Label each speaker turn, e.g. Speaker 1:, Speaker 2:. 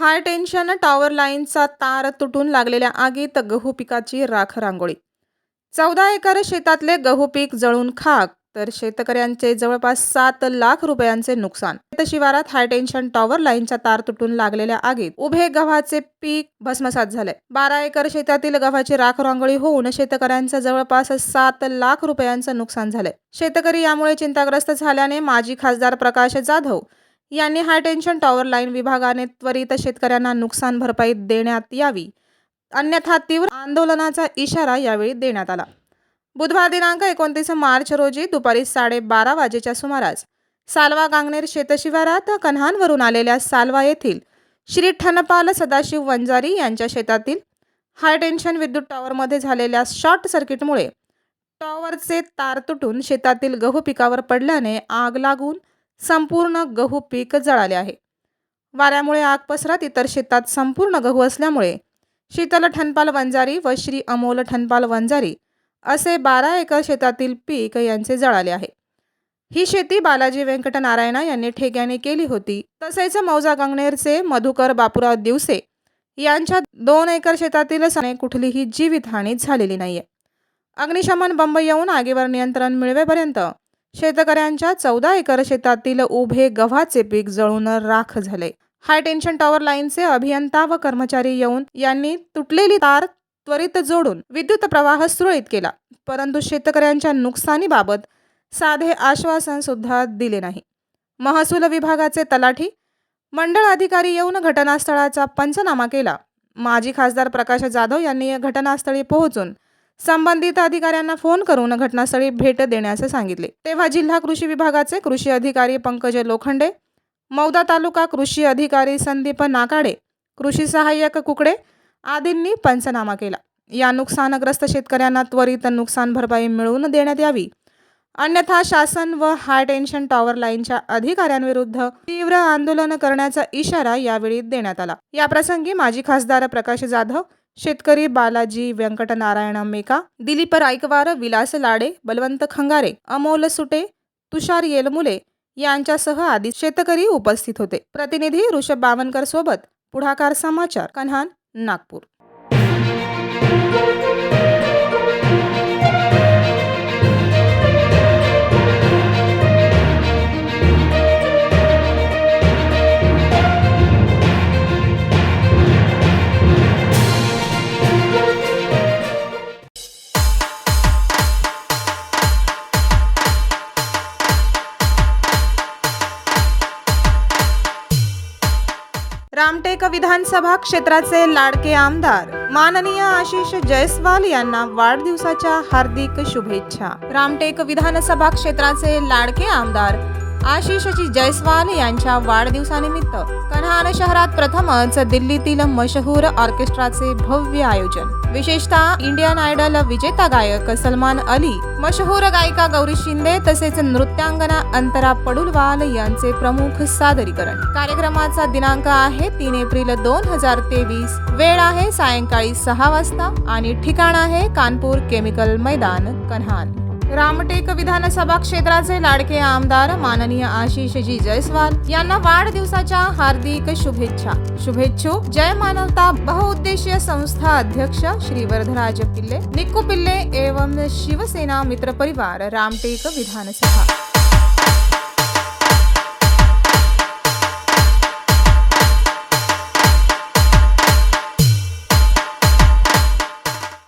Speaker 1: हाय tension tower लाईनचा तार तुटून लागलेल्या आगीत गहू पिकाची राख रांगोळी. 14 एकर शेतातले गहू पीक जळून खाक, तर शेतकऱ्यांचे जवळपास 7 लाख रुपयांचे नुकसान. शिवारात हाय टेन्शन टॉवर लाईनचा तार तुटून लागलेल्या आगीत उभे गव्हाचे पीक भस्मसात झाले. 12 एकर शेतातील गव्हाची राख रांगोळी होऊन शेतकऱ्यांचं जवळपास 7 लाख रुपयांचं नुकसान झाले. शेतकरी यामुळे चिंताग्रस्त झाल्याने माजी खासदार प्रकाश जाधव यांनी हाय टेन्शन टॉवर लाईन विभागाने त्वरित शेतकऱ्यांना नुकसान भरपाई देण्यात यावी, अन्यथा तीव्र आंदोलनाचा इशारा यावेळी देण्यात आला. बुधवार दिनांक 29 मार्च रोजी दुपारी 12:30 वाजेच्या सुमारास सालवा गांगणेर शेतशिवारात कन्हानवरून आलेल्या सालवा येथील श्री ठनपाल सदाशिव वंजारी यांच्या शेतातील हाय टेन्शन विद्युत टॉवरमध्ये झालेल्या शॉर्ट सर्किटमुळे टॉवरचे तार तुटून शेतातील गहू पिकावर पडल्याने आग लागून संपूर्ण गहू पीक जळाले आहे. वाऱ्यामुळे आग पसरत इतर शेतात संपूर्ण गहू असल्यामुळे शीतल ठनपाल वंजारी व श्री अमोल ठनपाल वंजारी असे 12 एकर शेतातील पीक यांचे जळाले आहे. ही शेती बालाजी व्यंकट नारायणा यांनी ठेक्याने केली होती. तसेच मौजा गंगणेरचे मधुकर बापूराव दिवसे यांच्या 2 एकर शेतातील कुठलीही जीवितहानी झालेली नाहीये. अग्निशमन बंब येऊन आगीवर नियंत्रण मिळवेपर्यंत शेतकऱ्यांच्या 14 एकर शेतातील उभे गव्हाचे पीक जळून राख झाले. हाय टेन्शन टॉवर लाईनचे अभियंता व कर्मचारी येऊन यांनी तुटलेली तार त्वरित जोडून विद्युत प्रवाह सुरळीत केला, परंतु शेतकऱ्यांच्या नुकसानीबाबत साधे आश्वासन सुद्धा दिले नाही. महसूल विभागाचे तलाठी मंडळ अधिकारी येऊन घटनास्थळाचा पंचनामा केला. माजी खासदार प्रकाश जाधव यांनी घटनास्थळी पोहोचून संबंधित अधिकाऱ्यांना फोन करून घटनास्थळी भेट देण्याचे सांगितले. तेव्हा जिल्हा कृषी विभागाचे कृषी अधिकारी पंकज लोखंडे, मौदा तालुका कृषी अधिकारी संदीप नाकाडे, कृषी सहाय्यक कुकडे आदींनी पंचनामा केला. या नुकसानग्रस्त शेतकऱ्यांना त्वरित नुकसान भरपाई मिळवून देण्यात यावी, अन्यथा शासन व हाय टेन्शन टॉवर लाईनच्या अधिकाऱ्यांविरुद्ध तीव्र आंदोलन करण्याचा इशारा यावेळी देण्यात आला. या प्रसंगी माजी खासदार प्रकाश जाधव, शेतकरी बालाजी व्यंकट नारायण मेका, दिलीप रायकवार, विलास लाडे, बलवंत खंगारे, अमोल सुटे, तुषार येलमुले यांच्यासह आदी शेतकरी उपस्थित होते. प्रतिनिधी ऋषभ बावनकर सोबत पुढाकार समाचार, कन्हान, नागपूर. रामटेक विधानसभा क्षेत्राचे लाडके आमदार माननीय आशिष जयस्वाल यांना वाढदिवसाच्या हार्दिक शुभेच्छा. रामटेक विधानसभा क्षेत्राचे लाडके आमदार आशिषजी जयस्वाल यांच्या वाढदिवसानिमित्त कन्हान शहरात प्रथमच दिल्लीतील मशहूर ऑर्केस्ट्राचे भव्य आयोजन. विशेषतः इंडियन आयडल विजेता गायक सलमान अली, मशहूर गायिका गौरी शिंदे तसेच नृत्यांगना अंतरा पडुलवाल यांचे प्रमुख सादरीकरण. कार्यक्रमाचा दिनांक आहे 3 एप्रिल 2023. वेळ आहे सायंकाळी 6 वाजता आणि ठिकाण आहे कानपूर केमिकल मैदान, कन्हान. रामटेक विधानसभा क्षेत्राचे लाडके आमदार माननीय आशिषजी जयस्वाल यांना वाढदिवसाच्या हार्दिक शुभेच्छा. शुभेच्छुक जय मानवता बहुउद्देशीय संस्था अध्यक्ष श्री वरदराज पिल्ले, निक्कू पिल्ले एवं शिवसेना मित्र परिवार, रामटेक विधानसभा.